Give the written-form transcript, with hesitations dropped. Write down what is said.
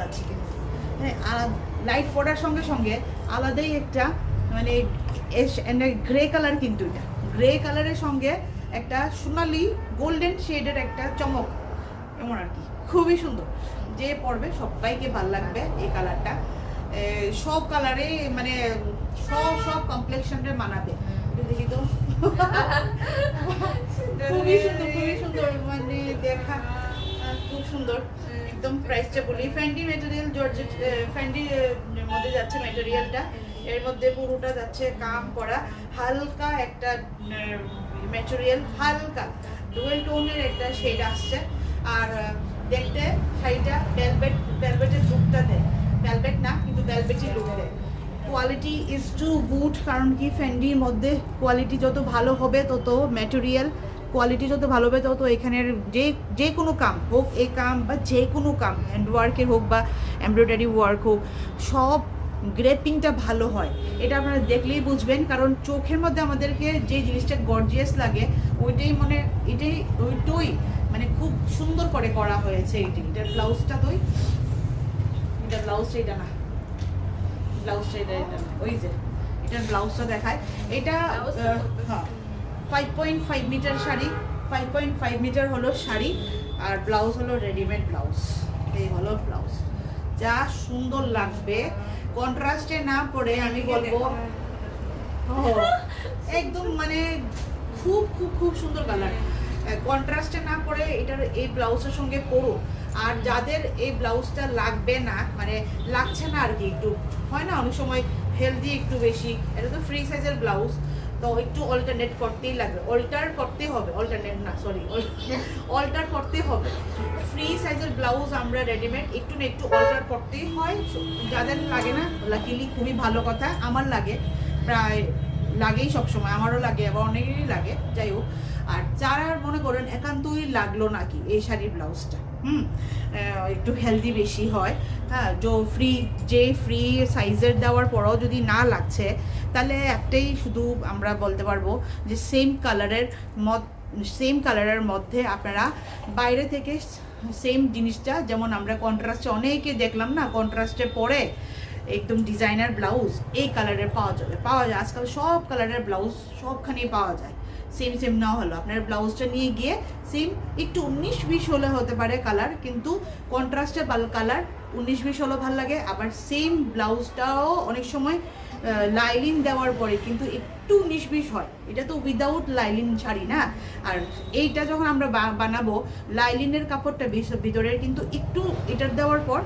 আছে, হ্যাঁ। লাইট পড়ার সঙ্গে সঙ্গে আলাদাই একটা মানে গ্রে কালার, কিন্তু এটা গ্রে কালারের সঙ্গে একটা সোনালি গোল্ডেন শেডের একটা চমক, এমন আর কি, খুবই সুন্দর। যে পরবে সবাইকে ভালো লাগবে এই কালারটা। সব কালারে মানে সব কমপ্লেক্সনে মানাবে। দেখি তো খুবই সুন্দর মানে দেখা খুব সুন্দর একদম। প্রাইসটা বলি, ফ্যান্ডি ম্যাটেরিয়াল, জর্জেট ফ্যান্ডি মধ্যে যাচ্ছে ম্যাটেরিয়ালটা। এর মধ্যে পুরোটা যাচ্ছে কাম করা, হালকা একটা ম্যাটেরিয়াল, হালকা ডুয়েল টোনের একটা শেড আসছে। আর দেখতে শাড়িটা ভেলভেটের লুকটা দেয়, ভেলভেট না কিন্তু ভেলভেটই লুক দেয়। কোয়ালিটি ইজ টু গুড, কারণ কি ফ্যান্ডির মধ্যে কোয়ালিটি যত ভালো হবে তত ম্যাটেরিয়াল কোয়ালিটি যত ভালো হবে তত এখানের যে কোনো কাম হোক, এই কাম বা যে কোনো কাম হ্যান্ডওয়ার্কের হোক বা এমব্রয়ডারি ওয়ার্ক হোক, সব গ্রেপিংটা ভালো হয়। এটা আপনারা দেখলেই বুঝবেন, কারণ চোখের মধ্যে আমাদেরকে যে জিনিসটা গর্জিয়াস লাগে ওইটাই ওইটাই মানে খুব সুন্দর করে করা হয়েছে। এটার ব্লাউজটা এটার ব্লাউজটা এটা না, ব্লাউজটা এটা না, ওই যে এটার ব্লাউজটা দেখায়। এটা হ্যাঁ 5.5 মিটার শাড়ি, 5.5 মিটার হলো শাড়ি, আর ব্লাউজ হলো রেডিমেড ব্লাউজ। এই হলো ব্লাউজ, যা সুন্দর লাগবে। কন্ট্রাস্টে না পড়ে আমি বলবো একদম মানে খুব খুব খুব সুন্দর কালার। কন্ট্রাস্টে না পড়ে এটার এই ব্লাউজের সঙ্গে পরো। আর যাদের এই ব্লাউজটা লাগবে না, মানে লাগছে না আর কি, একটু হয় না অনেক সময় হেলদি একটু বেশি, এটা তো ফ্রি সাইজের ব্লাউজ, তো একটু অল্টারনেট করতেই লাগবে, অল্টার করতে হবে ফ্রি সাইজের ব্লাউজ আমরা রেডিমেড একটু না একটু অল্টার করতেই হয়। যাদের লাগে না, লাকিলি খুবই ভালো কথা, আমার লাগে, প্রায় লাগেই সবসময়, আমারও লাগে, আবার অনেকেরই লাগে, যাই হোক। আর যারা মনে করেন একান্তই লাগলো নাকি এই শাড়ির ব্লাউজটা, একটু হেলদি বেশি হয়, হ্যাঁ, ফ্রি সাইজের দেওয়ার পরেও যদি না লাগছে, তাহলে একটাই শুধু আমরা বলতে পারবো যে সেম কালারের মধ্যে আপনারা বাইরে থেকে সেম জিনিসটা, যেমন আমরা কন্ট্রাস্টে অনেকে দেখলাম না, কন্ট্রাস্টে পরে একদম ডিজাইনার ব্লাউজ এই কালারের পাওয়া যায় আজকাল, সব কালারের ব্লাউজ সবখানেই পাওয়া যায়। সেম না হলো আপনার ব্লাউজটা নিয়ে গিয়ে সেম একটু 19-20 হলে হতে পারে কালার, কিন্তু কন্ট্রাস্টের কালার 19-20 হলো ভালো লাগে। আবার সেম ব্লাউজটাও অনেক সময় লাইলিন দেওয়ার পরে কিন্তু একটু 19-20 হয়, এটা তো উইদাউট লাইলিন শাড়ি না। আর এইটা যখন আমরা বানাবো, লাইলিনের কাপড়টা ভিতরের কিন্তু একটু এটার দেওয়ার পর